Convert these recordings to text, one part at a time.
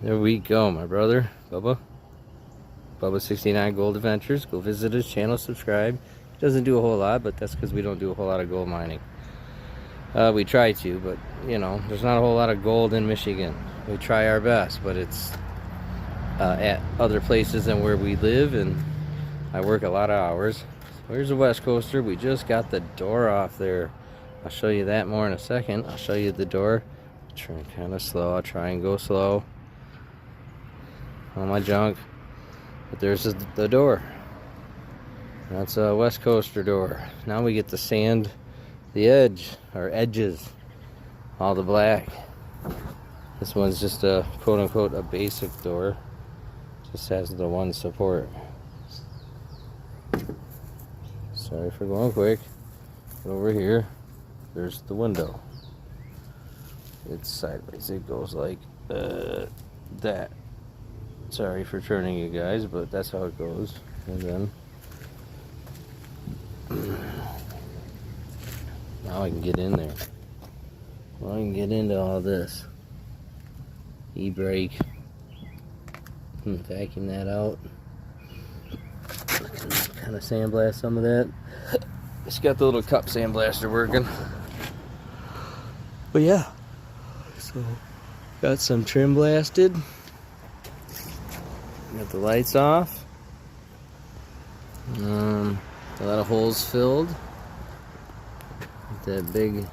There we go, my brother, Bubba 69 Gold Adventures. Go visit his channel, subscribe. He doesn't do a whole lot, but that's because we don't do a whole lot of gold mining. We try to, but you know, there's not a whole lot of gold in Michigan. We try our best, but it's at other places than where we live, and I work a lot of hours. So here's a West Coaster. We just got the door off there. I'll show you that more in a second. I'll show you the door. Turn kind of slow. I'll try and go slow on my junk. But there's the door. That's a West Coaster door. Now we get to sand the edges, all the black. This one's just a quote-unquote a basic door. Just has the one support. Sorry for going quick. But over here, there's the window. It's sideways. It goes like that. Sorry for turning you guys, but that's how it goes. And then now I can get in there. Well, I can get into all this. E-brake. Vacuum that out. Kind of sandblast some of that. It's got the little cup sandblaster working. But yeah. So, got some trim blasted. Got the lights off. A lot of holes filled. That big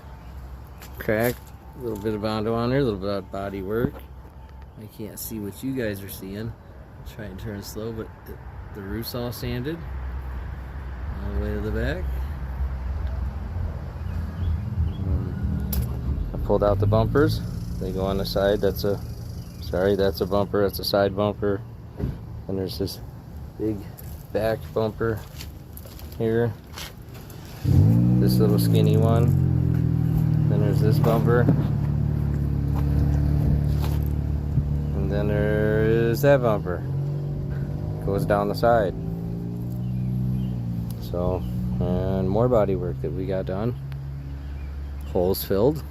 crack. A little bit of Bondo on there, a little bit of body work. I can't see what you guys are seeing. I'll try and turn slow, but the roof's all sanded. All the way to the back. I pulled out the bumpers. They go on the side. That's a bumper. That's a side bumper. And there's this big back bumper here. This little skinny one. Then there's this bumper. And then there is that bumper. Goes down the side. So, and more body work that we got done. Holes filled.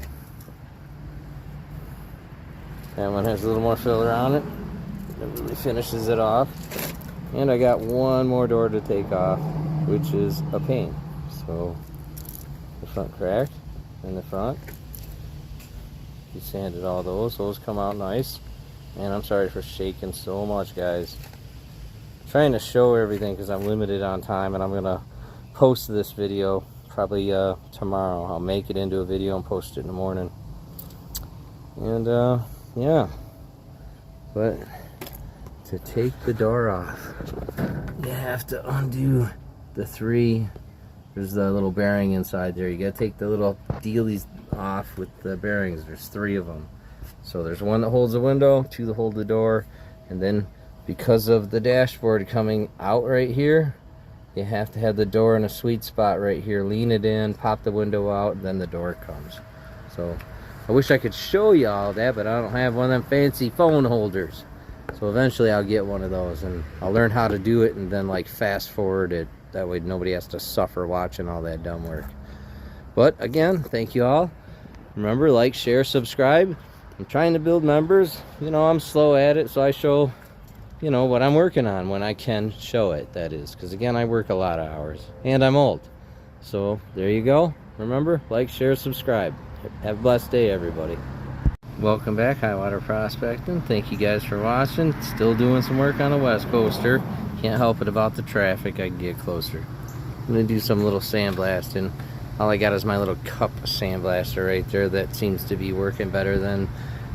That one has a little more filler on it. It really finishes it off. And I got one more door to take off, which is a pain. So the front crack in the front. We sanded all those. Those come out nice. And I'm sorry for shaking so much, guys. I'm trying to show everything because I'm limited on time, and I'm gonna post this video probably tomorrow. I'll make it into a video and post it in the morning. And yeah, but to take the door off, you have to undo the three. There's the little bearing inside there. You gotta take the little dealies off with the bearings. There's three of them. So there's one that holds the window, two that hold the door, and then because of the dashboard coming out right here, you have to have the door in a sweet spot right here. Lean it in, pop the window out, and then the door comes. So I wish I could show you all that, but I don't have one of them fancy phone holders. So eventually I'll get one of those, and I'll learn how to do it and then like fast forward it. That way nobody has to suffer watching all that dumb work. But again, thank you all. Remember, like, share, subscribe. I'm trying to build members. You know, I'm slow at it, so I show, you know, what I'm working on when I can show it, that is. Because again, I work a lot of hours, and I'm old. So there you go. Remember, like, share, subscribe. Have a blessed day, everybody. Welcome back, High Water Prospecting. Thank you guys for watching. Still doing some work on a West Coaster. Can't help it about the traffic. I can get closer. I'm going to do some little sandblasting. All I got is my little cup sandblaster right there. That seems to be working better than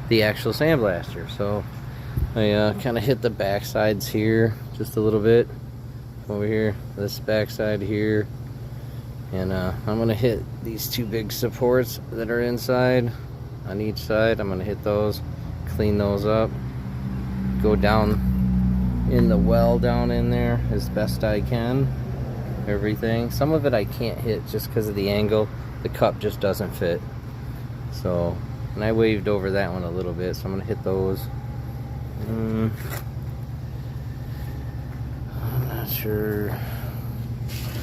the actual sandblaster. So I kind of hit the back sides here just a little bit. Over here, this back side here. And I'm going to hit these two big supports that are inside on each side. I'm going to hit those, clean those up, go down in the well down in there as best I can. Everything. Some of it I can't hit just because of the angle. The cup just doesn't fit. So, and I waved over that one a little bit, so I'm going to hit those. I'm not sure.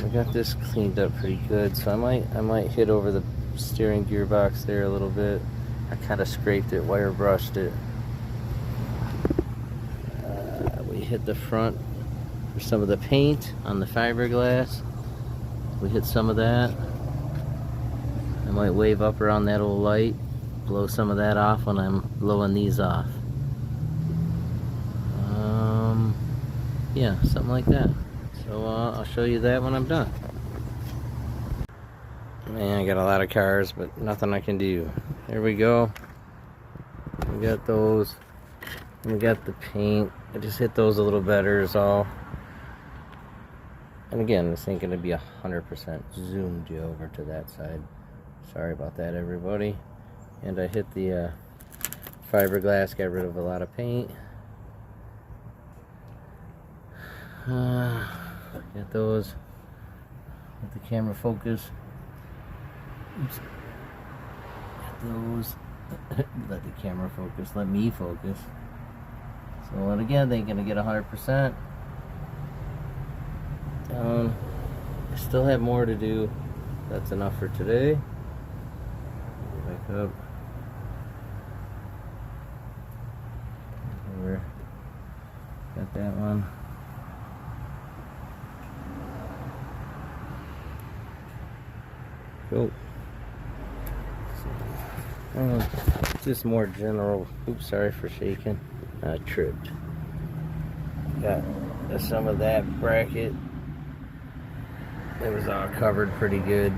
I got this cleaned up pretty good, so I might hit over the steering gearbox there a little bit. I kind of scraped it, wire brushed it. hit the front for some of the paint on the fiberglass. We hit some of that. I might wave up around that old light, blow some of that off when I'm blowing these off. Yeah, something like that. So I'll show you that when I'm done. Man, I got a lot of cars, but nothing I can do. Here we go. We got those. We got the paint. I just hit those a little better is all. And again, this ain't gonna be 100% zoomed you over to that side. Sorry about that, everybody. And I hit the fiberglass, got rid of a lot of paint. Got those. Let the camera focus. Oops. Got those. Let the camera focus. Let me focus. So, and again, they ain't gonna get 100%. I still have more to do. That's enough for today. Back up. Over. Got that one. Cool. Just more general. Oops, sorry for shaking. Tripped. Got some of that bracket. It was all covered pretty good.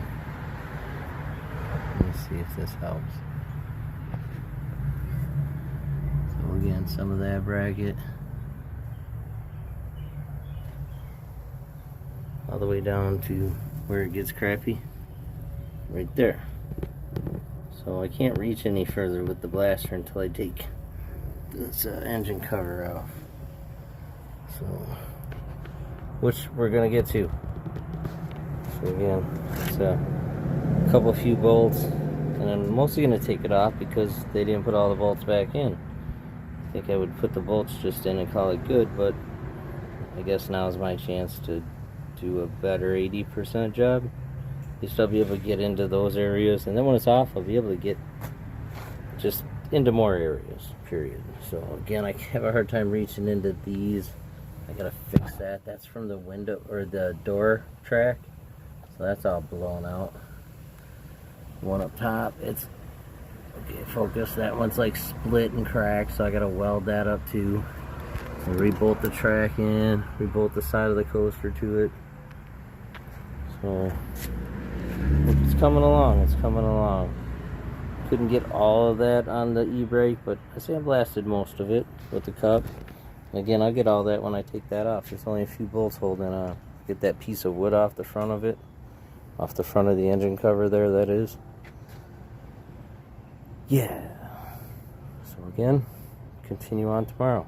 Let's see if this helps. So again, some of that bracket. All the way down to where it gets crappy. Right there. So I can't reach any further with the blaster until I take this engine cover off. So, which we're gonna get to. So again, it's a few bolts, and I'm mostly gonna take it off because they didn't put all the bolts back in. I think I would put the bolts just in and call it good, but I guess now is my chance to do a better 80% job. At least I'll be able to get into those areas, and then when it's off, I'll be able to get just into more areas, period. So again, I have a hard time reaching into these. I gotta fix that. That's from the window or the door track, so that's all blown out. One up top, it's okay. Focus. That one's like split and cracked, so I gotta weld that up too. So rebolt the track in, rebolt the side of the coaster to it. So it's coming along. It's coming along. Couldn't get all of that on the e-brake, but I sandblasted most of it with the cup. Again, I'll get all that when I take that off. There's only a few bolts holding on. Get that piece of wood off the front of it. Off the front of the engine cover there, that is. Yeah. So again, continue on tomorrow.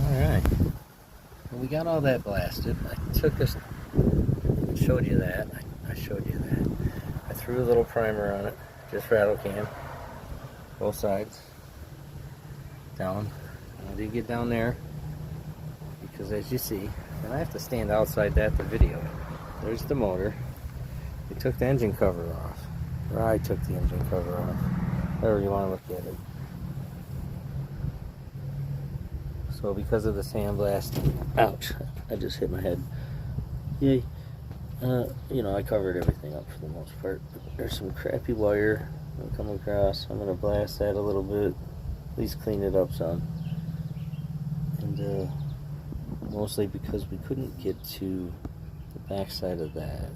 Alright. Well, we got all that blasted. I showed you that. I showed you that. I threw a little primer on it. Just rattle can. Both sides. Down. I did get down there because as you see, and I have to stand outside that to video. There's the motor. We took the engine cover off. Or I took the engine cover off. However you want to look at it. So because of the sandblasting, ouch, I just hit my head. Yay. You know, I covered everything up for the most part. There's some crappy wire I'm coming across. I'm going to blast that a little bit. At least clean it up some. And mostly because we couldn't get to the back side of that.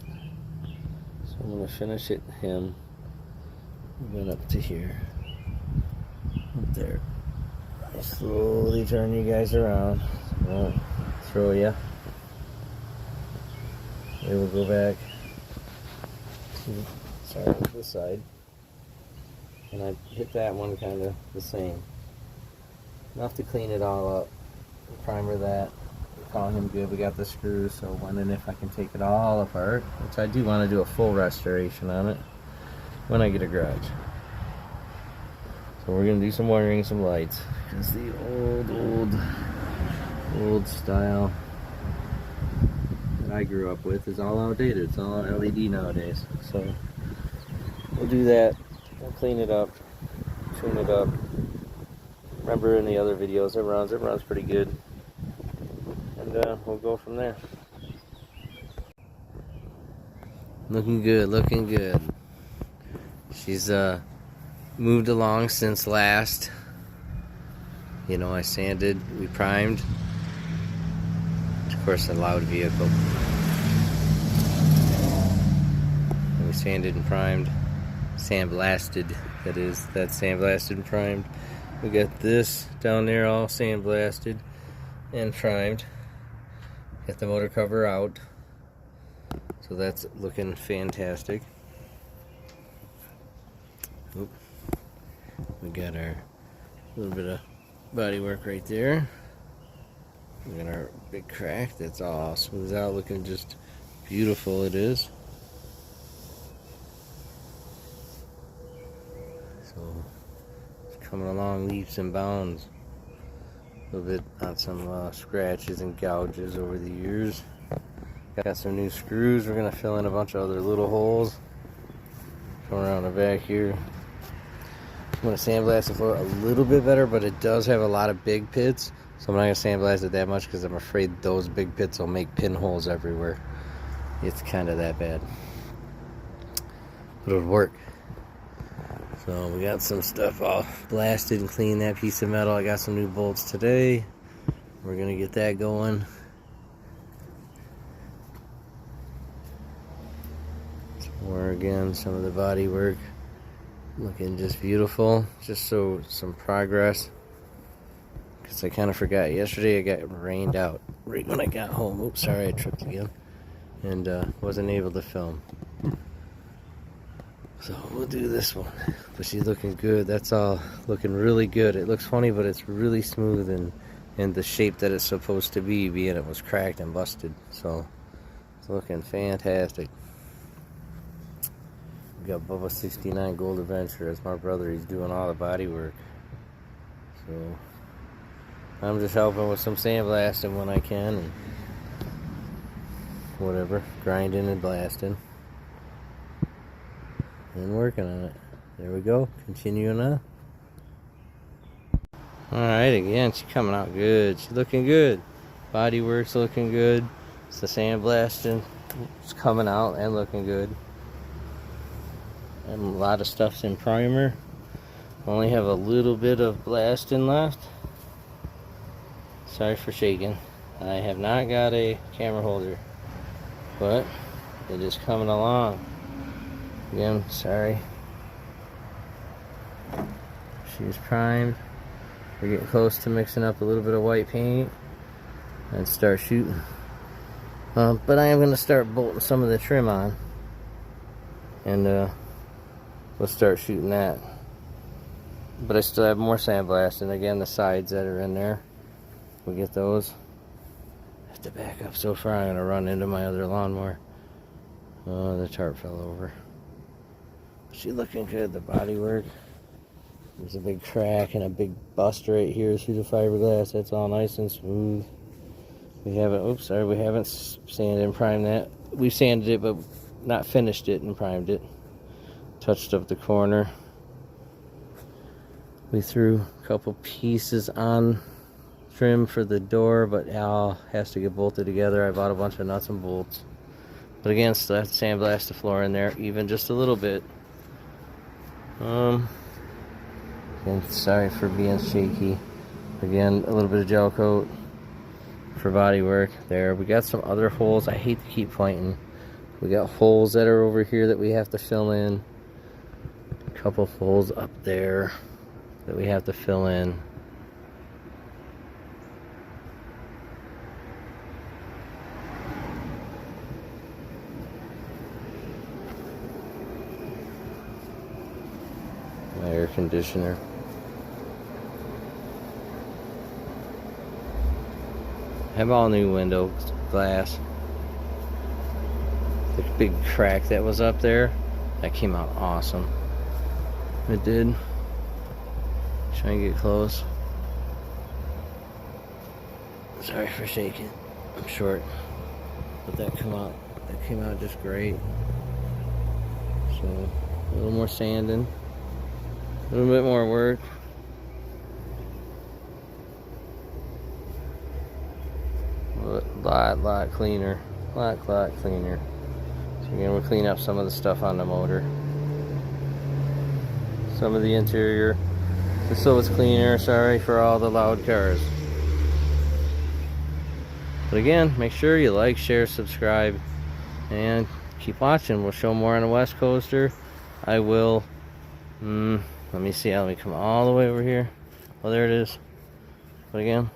So I'm going to finish it him. Went up to here. Up there. I slowly turn you guys around. Won't throw you. It will go back to this side. And I hit that one kind of the same. Enough to clean it all up. Primer that. Call him good. We got the screws, so when and if I can take it all apart, which I do want to do a full restoration on it when I get a garage. So we're gonna do some wiring, some lights. Because the old style that I grew up with is all outdated. It's all LED nowadays. So we'll do that. We'll clean it up, tune it up. Remember in the other videos, it runs pretty good. and we'll go from there. Looking good, looking good. She's moved along since last. You know, I sanded, we primed. Of course, a loud vehicle. And we sanded and primed. Sandblasted, that is. That's sandblasted and primed. We got this down there all sandblasted and primed. Got the motor cover out. So that's looking fantastic. Oop. We got our little bit of body work right there. We got our big crack. That's all smoothed out, looking just beautiful. It is. So it's coming along leaps and bounds. A little bit on some scratches and gouges over the years. Got some new screws. We're gonna fill in a bunch of other little holes. Come around the back here. I'm gonna sandblast the floor a little bit better, but it does have a lot of big pits. So I'm not gonna sandblast it that much because I'm afraid those big pits will make pinholes everywhere. It's kind of that bad. But it'll work. So we got some stuff all blasted and clean, that piece of metal. I got some new bolts today. We're gonna get that going. More again, some of the body work looking just beautiful. Just so some progress. Because I kind of forgot. Yesterday I got rained out right when I got home. Oops, sorry, I tripped again. And wasn't able to film. So we'll do this one. But she's looking good. That's all looking really good. It looks funny, but it's really smooth and the shape that it's supposed to be, being it was cracked and busted. So it's looking fantastic. We got Bubba 69 Gold Adventure. That's my brother. He's doing all the body work. So I'm just helping with some sandblasting when I can and whatever, grinding and blasting and working on it. There we go. Continuing on. Alright, again, she's coming out good. She's looking good. Body work's looking good. It's the sandblasting. It's coming out and looking good. And a lot of stuff's in primer. Only have a little bit of blasting left. Sorry for shaking. I have not got a camera holder, but it is coming along. Again, sorry. She's primed. We're getting close to mixing up a little bit of white paint and start shooting. But I am going to start bolting some of the trim on, and we'll start shooting that. But I still have more sandblasting. Again, the sides that are in there, we'll get those. I have to back up so far, I'm going to run into my other lawnmower. Oh, the tarp fell over. She's looking good. The body work. There's a big crack and a big bust right here through the fiberglass. That's all nice and smooth. We haven't sanded and primed that. We sanded it, but not finished it and primed it. Touched up the corner. We threw a couple pieces on trim for the door, but it all has to get bolted together. I bought a bunch of nuts and bolts. But again, still have to sandblast the floor in there, even just a little bit. And sorry for being shaky. Again, a little bit of gel coat for body work there. We got some other holes. I hate to keep pointing. We got holes that are over here that we have to fill in. A couple holes up there that we have to fill in. My air conditioner. Have all new window glass. The big crack that was up there, that came out awesome. It did. Try and get close. Sorry for shaking. I'm short. But that came out just great. So a little more sanding. A little bit more work. But lot cleaner. Lot cleaner. So again, we'll clean up some of the stuff on the motor. Some of the interior, just so it's cleaner. Sorry for all the loud cars. But again, make sure you like, share, subscribe, and keep watching. We'll show more on the West Coaster. I will, let me see, let me come all the way over here. Oh, there it is. But again,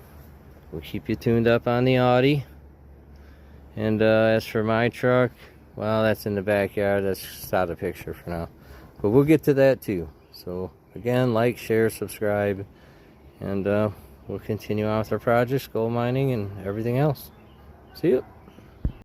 we'll keep you tuned up on the Audi. And as for my truck, well, that's in the backyard. That's just out of the picture for now. But we'll get to that too. So again, like, share, subscribe, and we'll continue on with our projects, gold mining, and everything else. See you.